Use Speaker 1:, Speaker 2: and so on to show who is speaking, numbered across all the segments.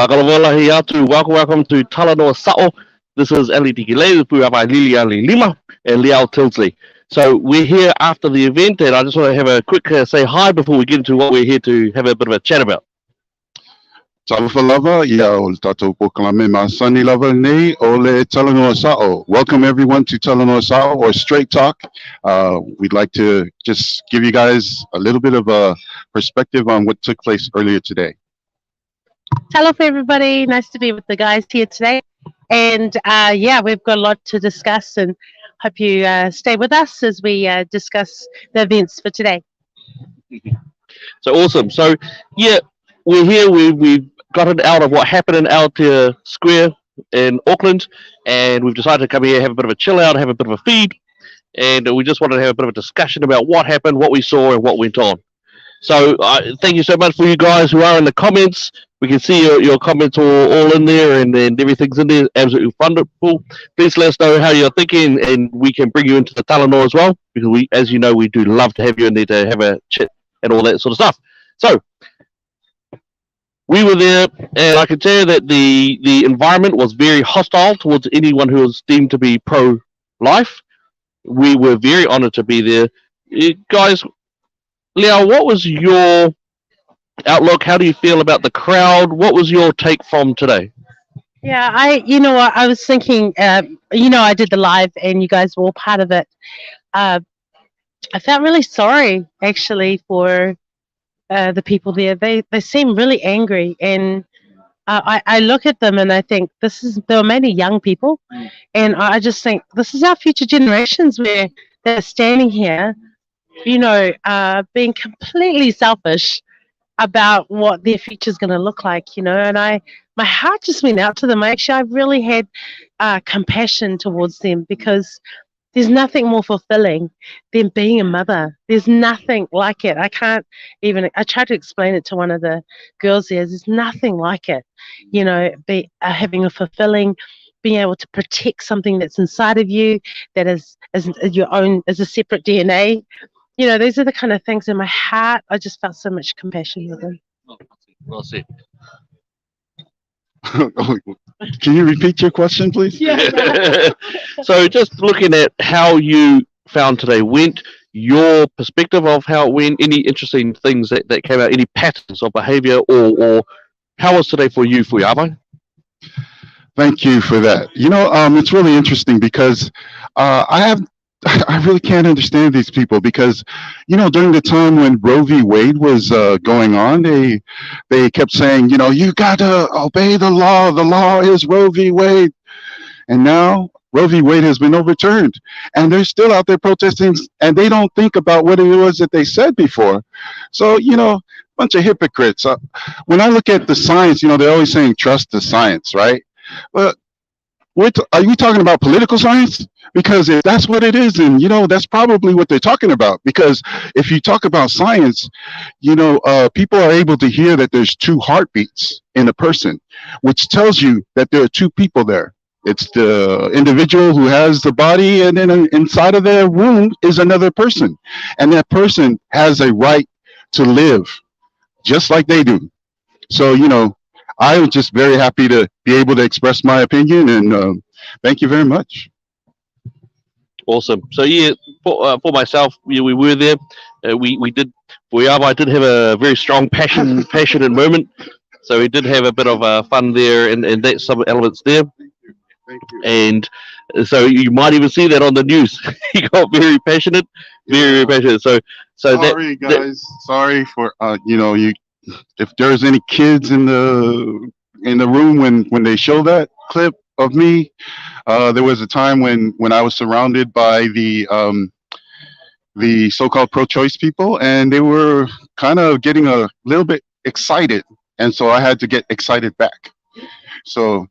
Speaker 1: Whakarawalahi atu. Welcome to Talanoa Sa'o. This is Ali Tikile, Puapai Lili Ali Lima, and Liao Tilsley. So we're here after the event, and I just want to have a quick say hi before we get into what we're here to have a bit of a chat about.
Speaker 2: Talofa lava, ia o le tātou pokalame masani lava nei o le Talanoa Sa'o. Welcome everyone to Talanoa Sa'o, or Straight Talk. We'd like to just give you guys a little bit of a perspective on what took place earlier today.
Speaker 3: Hello everybody, nice to be with the guys here today. And yeah, we've got a lot to discuss, and hope you stay with us as we discuss the events for today.
Speaker 1: So awesome. So yeah, we're here. We've gotten out of what happened in Aotea Square in Auckland, and we've decided to come here, have a bit of a chill out, have a bit of a feed, and we just wanted to have a bit of a discussion about what happened, what we saw, and what went on. So thank you so much for you guys who are in the comments. We can see your comments all in there, and everything's in there. Absolutely wonderful. Please let us know how you're thinking, and we can bring you into the Talanoa as well, because we, as you know, we do love to have you in there to have a chat and all that sort of stuff. So we were there, and I can tell you that the environment was very hostile towards anyone who was deemed to be pro-life. We were very honoured to be there. Guys, Liao, what was your outlook? How do you feel about the crowd? What was your take from today?
Speaker 3: Yeah, I was thinking, I did the live and you guys were all part of it. I felt really sorry actually for the people there. They seem really angry, and I look at them and I think there were many young people, and I just think this is our future generations where they're standing here, being completely selfish about what their future is going to look like, and my heart just went out to them. I really had compassion towards them, because there's nothing more fulfilling than being a mother. There's nothing like it. I tried to explain it to one of the girls there. There's nothing like it, having a fulfilling, being able to protect something that's inside of you, that is your own, as a separate DNA. These are the kind of things in my heart. I just felt so much compassion with them.
Speaker 1: Well said.
Speaker 2: Can you repeat your question, please?
Speaker 3: Yeah.
Speaker 1: So just looking at how you found today went, your perspective of how it went, any interesting things that came out, any patterns of behaviour, or how was today for you, Fuiabai?
Speaker 2: Thank you for that. It's really interesting because I really can't understand these people, because, during the time when Roe v. Wade was going on, they kept saying, you got to obey the law. The law is Roe v. Wade. And now Roe v. Wade has been overturned, and they're still out there protesting, and they don't think about what it was that they said before. So, bunch of hypocrites. When I look at the science, they're always saying trust the science, right? But are you talking about political science? Because if that's what it is, then, that's probably what they're talking about. Because if you talk about science, people are able to hear that there's two heartbeats in a person, which tells you that there are two people there. It's the individual who has the body, and then inside of their womb is another person. And that person has a right to live just like they do. So, I was just very happy to be able to express my opinion, and thank you very much.
Speaker 1: Awesome. So yeah, for myself, we were there. I did have a very strong passionate moment. So we did have a bit of fun there, and that's some elements there.
Speaker 2: Thank you.
Speaker 1: And so you might even see that on the news. He got very passionate, very passionate. So
Speaker 2: sorry, guys. Sorry for you. If there's any kids in the room when they show that clip of me, there was a time when I was surrounded by the so-called pro-choice people, and they were kind of getting a little bit excited, and so I had to get excited back. So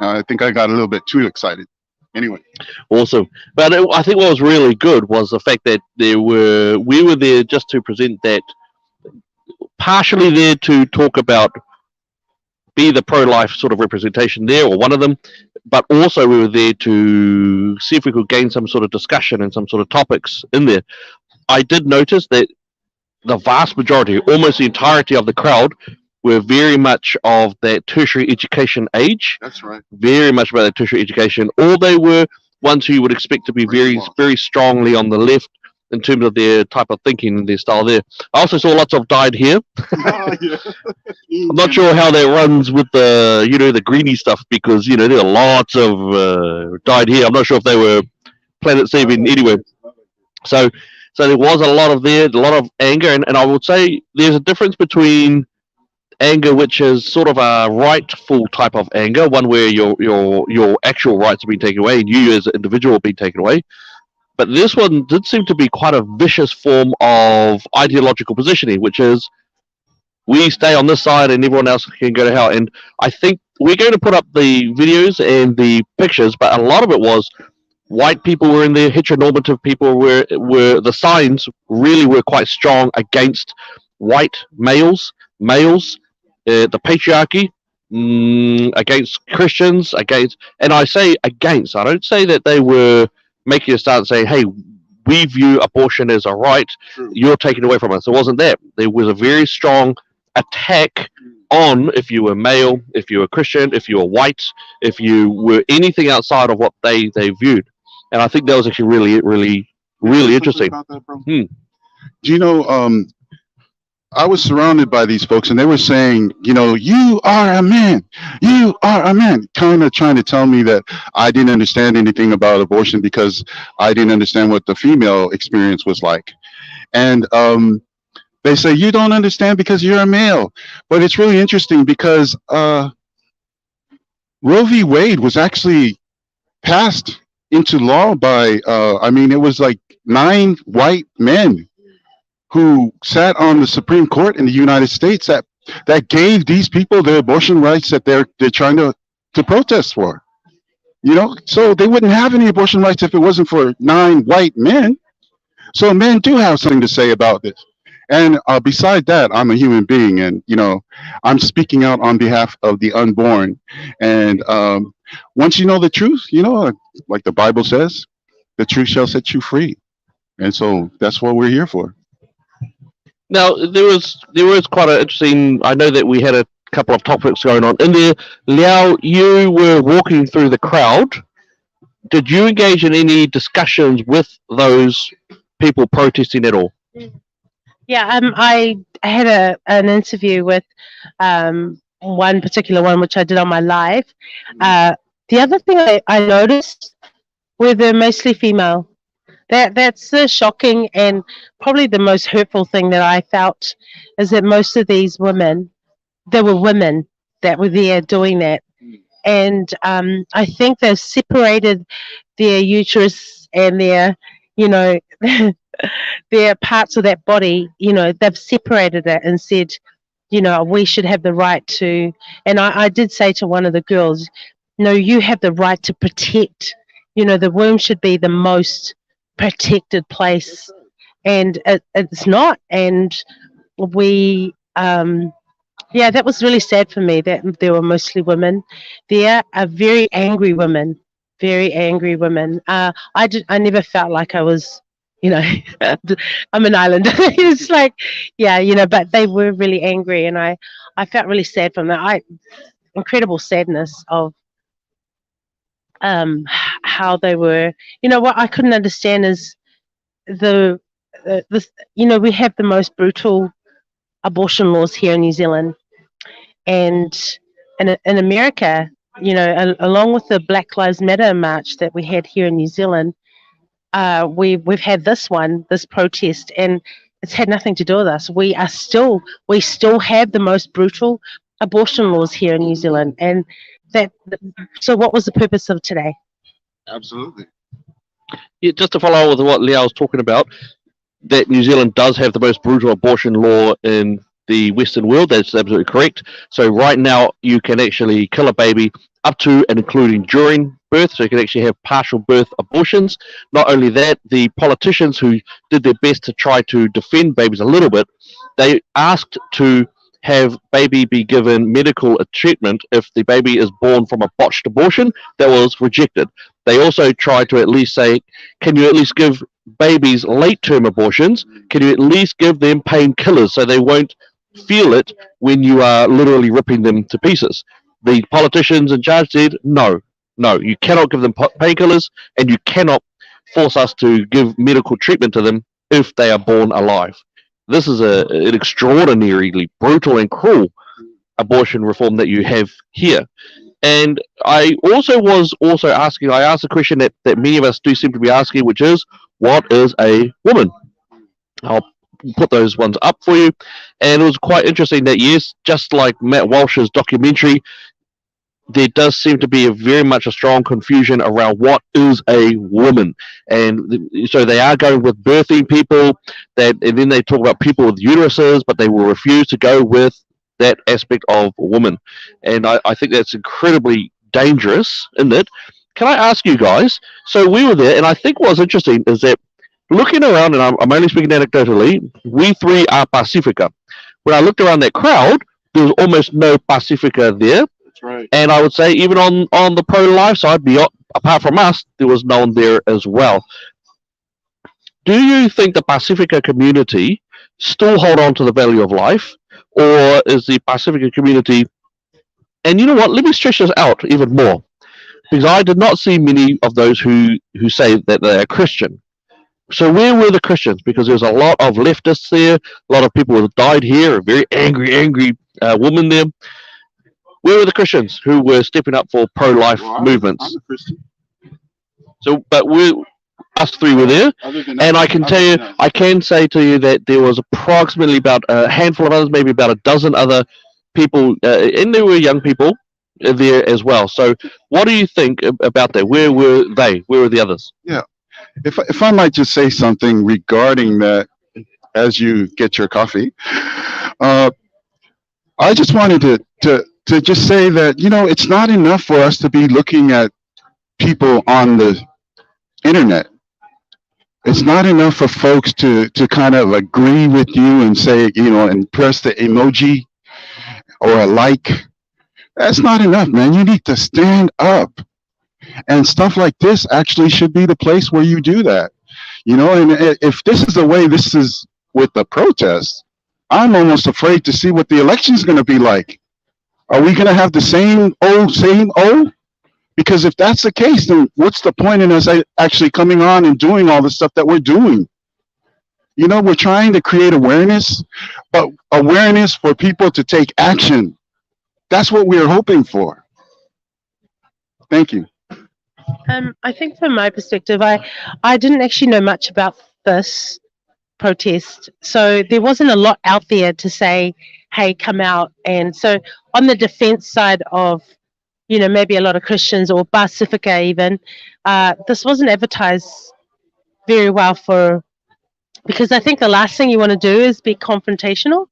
Speaker 2: I think I got a little bit too excited. Anyway.
Speaker 1: Awesome. But I think what was really good was the fact that we were there just to present that, partially there to talk about, be the pro-life sort of representation there, or one of them, but also we were there to see if we could gain some sort of discussion and some sort of topics in there. I did notice that the vast majority, almost the entirety of the crowd, were very much of that tertiary education age.
Speaker 2: That's right.
Speaker 1: Very much about that tertiary education. Or they were ones who you would expect to be very, very strongly on the left in terms of their type of thinking and their style there. I also saw lots of dyed hair.
Speaker 2: Oh, yeah.
Speaker 1: I'm not sure how that runs with the, the greeny stuff because, there are lots of dyed hair. I'm not sure if they were planet saving anyway. So there was a lot of anger, and I would say there's a difference between anger, which is sort of a rightful type of anger, one where your actual rights have been taken away and you as an individual have been taken away. But this one did seem to be quite a vicious form of ideological positioning, which is we stay on this side and everyone else can go to hell. And I think we're going to put up the videos and the pictures, but a lot of it was white people were in there, heteronormative people were the signs really were quite strong against white males, the patriarchy, against Christians, and I say against, I don't say that they were making a start saying, hey, we view abortion as a right, you're taking away from us. It wasn't that. There was a very strong attack on if you were male, if you were Christian, if you were white, if you were anything outside of what they viewed. And I think that was actually really, really, really interesting.
Speaker 2: Do you know, I was surrounded by these folks and they were saying, you are a man, kind of trying to tell me that I didn't understand anything about abortion because I didn't understand what the female experience was like. And they say, you don't understand because you're a male. But it's really interesting because Roe v. Wade was actually passed into law by, it was like 9 white men who sat on the Supreme Court in the United States that gave these people the abortion rights that they're trying to protest for. So they wouldn't have any abortion rights if it wasn't for 9 white men. So men do have something to say about this. And beside that, I'm a human being, and I'm speaking out on behalf of the unborn. And once you know the truth, like the Bible says, the truth shall set you free. And so that's what we're here for.
Speaker 1: Now there was quite an interesting. I know that we had a couple of topics going on in there. Liao, you were walking through the crowd. Did you engage in any discussions with those people protesting at all?
Speaker 3: Yeah, I had an interview with one particular one, which I did on my live. The other thing I noticed were they're mostly female. That's the shocking and probably the most hurtful thing that I felt is that most of these women, there were women that were there doing that. And I think they've separated their uterus and their, their parts of that body, they've separated it and said, we should have the right to, and I did say to one of the girls, no, you have the right to protect, the womb should be the most protected place, and it's not. And we that was really sad for me that there were mostly women there, very angry women. I never felt like I was I'm an islander. It's like, but they were really angry, and I felt really sad from that. Incredible sadness of how they were. What I couldn't understand is we have the most brutal abortion laws here in New Zealand, and in America, along with the Black Lives Matter march that we had here in New Zealand, we've had this protest, and it's had nothing to do with us. We still have the most brutal abortion laws here in New Zealand, and so what was the purpose of today?
Speaker 2: Absolutely.
Speaker 1: Yeah, just to follow up with what Liao was talking about, that New Zealand does have the most brutal abortion law in the Western world. That's absolutely correct. So right now you can actually kill a baby up to and including during birth, so you can actually have partial birth abortions. Not only that, the politicians who did their best to try to defend babies a little bit, they asked to have baby be given medical treatment if the baby is born from a botched abortion. That was rejected. They also tried to at least say, can you at least give babies late-term abortions? Can you at least give them painkillers so they won't feel it when you are literally ripping them to pieces. The politicians in charge said, no, no, you cannot give them painkillers, and you cannot force us to give medical treatment to them if they are born alive. This is an extraordinarily brutal and cruel abortion reform that you have here. And I also was also asking, I asked a question that many of us do seem to be asking, which is, what is a woman? I'll put those ones up for you. And it was quite interesting that, yes, just like Matt Walsh's documentary, there does seem to be very much a strong confusion around what is a woman. And so they are going with birthing people, and then they talk about people with uteruses, but they will refuse to go with that aspect of woman. And I think that's incredibly dangerous, isn't it? Can I ask you guys, so we were there, and I think what's interesting is that looking around, and I'm only speaking anecdotally, we three are Pacifica. When I looked around that crowd, there was almost no Pacifica there.
Speaker 2: That's right.
Speaker 1: And I would say even on the pro-life side, apart from us, there was no one there as well. Do you think the Pacifica community still hold on to the value of life, or is the Pacifica community, and you know what, let me stretch this out even more, because I did not see many of those who say that they are Christian. So where were the Christians? Because there's a lot of leftists there, a lot of people who died here, a very angry woman there. Where were the Christians who were stepping up for pro-life movements?
Speaker 2: I'm a Christian.
Speaker 1: So, but us three were there, and I can tell you, I can say to you that there was approximately about a handful of others, maybe about a dozen other people, and there were young people there as well. So, what do you think about that? Where were they? Where were the others?
Speaker 2: Yeah. If I might just say something regarding that, as you get your coffee, I just wanted to just say that, you know, it's not enough for us to be looking at people on the internet. It's not enough for folks to kind of agree with you and say, you know, and press the emoji or a like. That's not enough, man. You need to stand up. And stuff like this actually should be the place where you do that. You know, and if this is the way this is with the protests, I'm almost afraid to see what the election is going to be like. Are we going to have the same old? Because if that's the case, then what's the point in us actually coming on and doing all the stuff that we're doing? You know, we're trying to create awareness, but awareness for people to take action. That's what we're hoping for. Thank you.
Speaker 3: I think from my perspective, I didn't actually know much about this protest. So there wasn't a lot out there to say, hey, come out. And so on the defense side of, you know, maybe a lot of Christians or Pacifica even, this wasn't advertised very well because I think the last thing you want to do is be confrontational.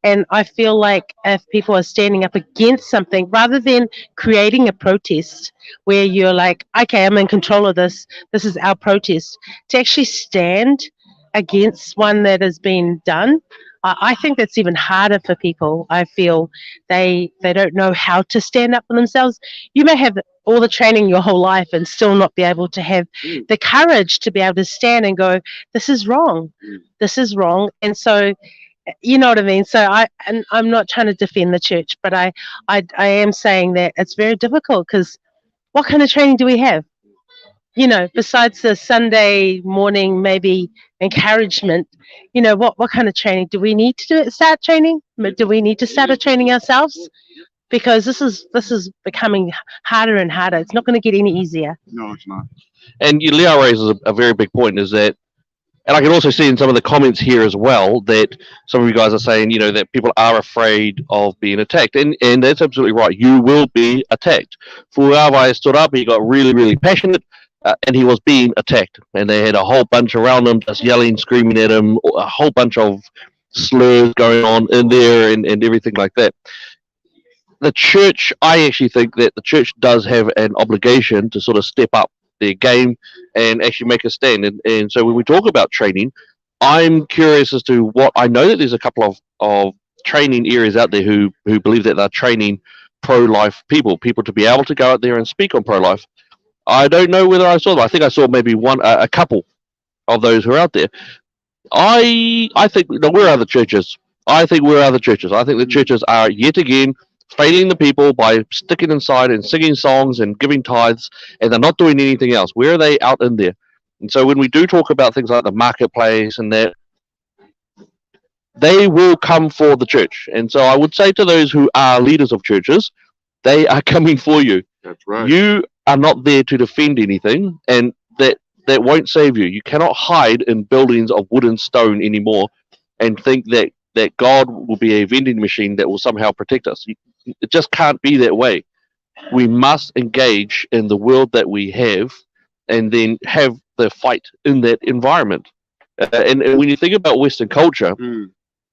Speaker 3: And I feel like if people are standing up against something, rather than creating a protest where you're like, okay, I'm in control of this is our protest, to actually stand against one that has been done, I think that's even harder for people. I feel they don't know how to stand up for themselves. You may have all the training your whole life and still not be able to have the courage to be able to stand and go, this is wrong. This is wrong. And so, you know what I mean? So I'm not trying to defend the church, but I am saying that it's very difficult because what kind of training do we have? You know, besides the Sunday morning maybe encouragement, you know, what kind of training do we need to start training? Do we need to start a training ourselves? Because this is becoming harder and harder. It's not going to get any easier.
Speaker 2: No, it's not.
Speaker 1: And Leo raises a very big point, is that, and I can also see in some of the comments here as well that some of you guys are saying, you know, that people are afraid of being attacked. And that's absolutely right. You will be attacked. Fuawa stood up, he got really, really passionate, and he was being attacked. And they had a whole bunch around him just yelling, screaming at him, a whole bunch of slurs going on in there and everything like that. The church, I actually think that the church does have an obligation to sort of step up their game and actually make a stand. And so when we talk about training, I'm curious as to what, I know that there's a couple of training areas out there who believe that they're training pro-life people to be able to go out there and speak on pro-life. I don't know whether I saw them. I think I saw maybe a couple of those who are out there. I think, where are the churches? I think where are the churches? I think the churches are yet again failing the people by sticking inside and singing songs and giving tithes, and they're not doing anything else. Where are they out in there? And so when we do talk about things like the marketplace and that, they will come for the church. And so I would say to those who are leaders of churches, they are coming for you.
Speaker 2: That's right.
Speaker 1: You are not there to defend anything, and that won't save you. You cannot hide in buildings of wood and stone anymore and think that God will be a vending machine that will somehow protect us. It just can't be that way. We must engage in the world that we have and then have the fight in that environment. And when you think about Western culture,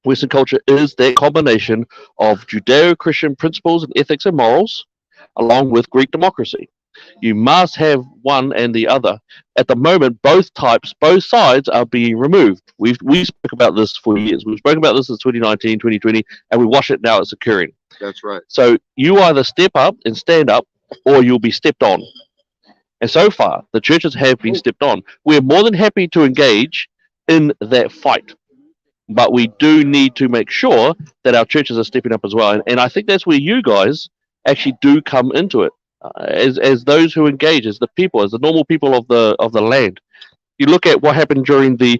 Speaker 1: Western culture is that combination of Judeo-Christian principles and ethics and morals, along with Greek democracy. You must have one and the other. At the moment, both sides are being removed. We spoke about this for years. We've spoken about this since 2019, 2020, and we watch it now. It's occurring.
Speaker 2: That's right.
Speaker 1: So you either step up and stand up, or you'll be stepped on. And so far, the churches have been stepped on. We're more than happy to engage in that fight, but we do need to make sure that our churches are stepping up as well. And I think that's where you guys actually do come into it. As those who engage, as the people, as the normal people of the land. You look at what happened during the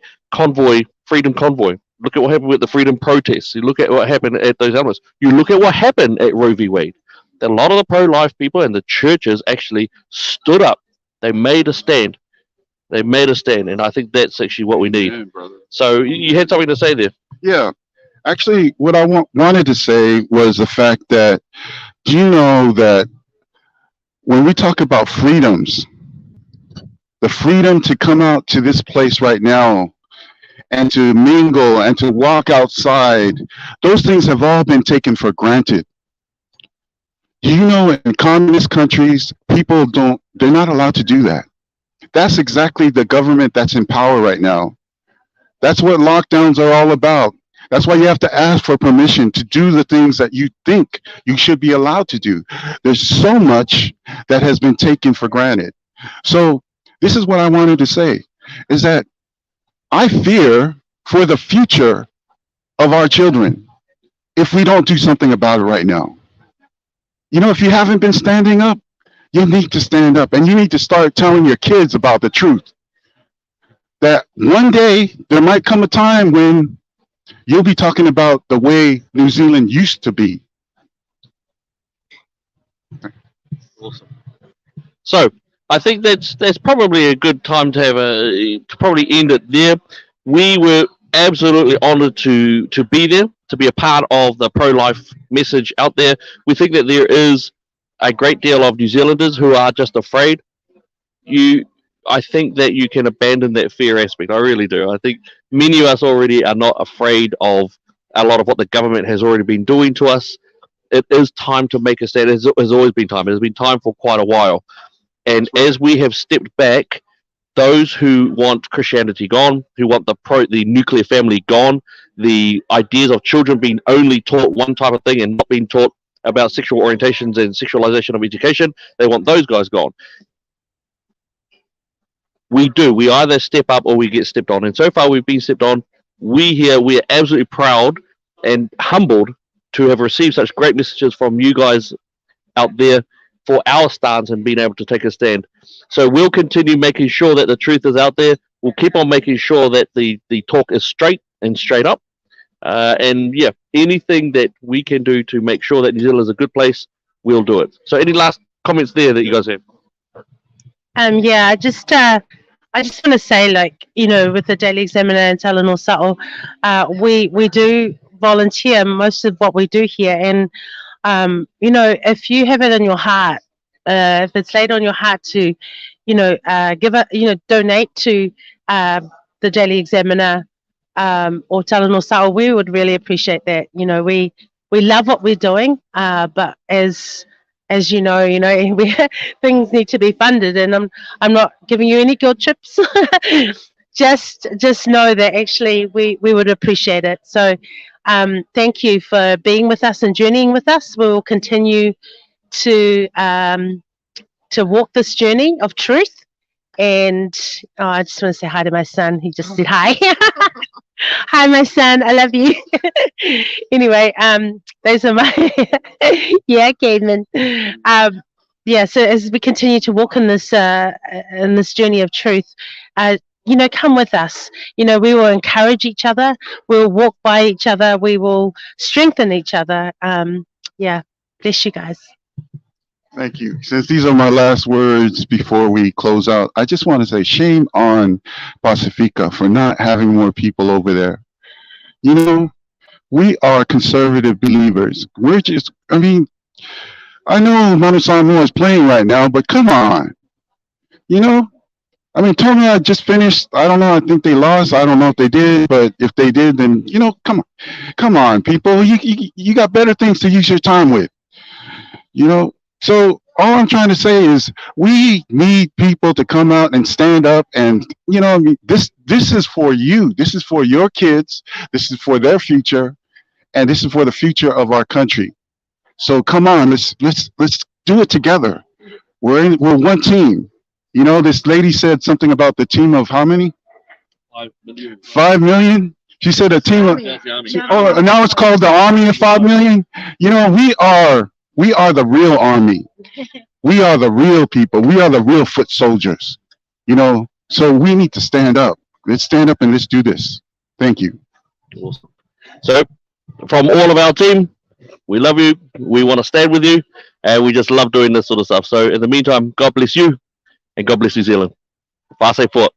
Speaker 1: freedom convoy. Look at what happened with the freedom protests. You look at what happened at those elements. You look at what happened at Roe v. Wade. That a lot of the pro-life people and the churches actually stood up. They made a stand. And I think that's actually what we need.
Speaker 2: Yeah, brother.
Speaker 1: So you had something to say there.
Speaker 2: Yeah. Actually, what I wanted to say was the fact that, do you know that when we talk about freedoms, the freedom to come out to this place right now and to mingle and to walk outside, those things have all been taken for granted. You know, in communist countries, they're not allowed to do that. That's exactly the government that's in power right now. That's what lockdowns are all about. That's why you have to ask for permission to do the things that you think you should be allowed to do. There's so much that has been taken for granted. So this is what I wanted to say, is that I fear for the future of our children if we don't do something about it right now. You know, if you haven't been standing up, you need to stand up, and you need to start telling your kids about the truth. That one day there might come a time when you'll be talking about the way New Zealand used to be.
Speaker 1: Awesome. So I think that's probably a good time to probably end it there. We were absolutely honoured to be there, to be a part of the pro-life message out there. We think that there is a great deal of New Zealanders who are just afraid. I think that you can abandon that fear aspect. I really do. I think many of us already are not afraid of a lot of what the government has already been doing to us. It is time to make a stand. It has always been time. It has been time for quite a while. And as we have stepped back, those who want Christianity gone, who want the nuclear family gone, the ideas of children being only taught one type of thing and not being taught about sexual orientations and sexualization of education, they want those guys gone. We either step up or we get stepped on. And so far we've been stepped on. We are absolutely proud and humbled to have received such great messages from you guys out there for our stance and being able to take a stand. So we'll continue making sure that the truth is out there. We'll keep on making sure that the talk is straight and straight up. And yeah, anything that we can do to make sure that New Zealand is a good place, we'll do it. So any last comments there that you guys have?
Speaker 3: Yeah, I just want to say, like, you know, with the Daily Examiner and Talanoa Sa'o, we do volunteer most of what we do here. And, you know, if you have it in your heart, if it's laid on your heart to, you know, donate to the Daily Examiner or Talanoa Sa'o, we would really appreciate that. You know, we love what we're doing, but as you know, things need to be funded, and I'm not giving you any guilt trips. just know that actually we would appreciate it. So thank you for being with us and journeying with us. We will continue to walk this journey of truth. And I just want to say hi to my son. He just said hi. Hi, my son. I love you. Anyway, those are my yeah, Caedmon. Yeah. So as we continue to walk in this journey of truth, come with us. We will encourage each other. We'll walk by each other. We will strengthen each other. Yeah. Bless you guys.
Speaker 2: Thank you. Since these are my last words before we close out, I just want to say shame on Pacifica for not having more people over there. You know, we are conservative believers. I know Manu Samoa is playing right now, but come on. You know, Tonga just finished. I don't know. I think they lost. I don't know if they did, but if they did, then, come on, people. You got better things to use your time with. You know, so all I'm trying to say is we need people to come out and stand up, and this is for you. This is for your kids. This is for their future, and this is for the future of our country. So come on, let's do it together. We're one team. This lady said something about the team of how many?
Speaker 1: 5 million.
Speaker 2: 5 million. She said a team of.
Speaker 1: That's the army.
Speaker 2: Oh, now it's called the Army of 5 million. We are the real army. We are the real people. We are the real foot soldiers. So we need to stand up. Let's stand up and let's do this. Thank you.
Speaker 1: Awesome. So, from all of our team, we love you. We want to stand with you, and we just love doing this sort of stuff. So, in the meantime, God bless you, and God bless New Zealand. Pase forth.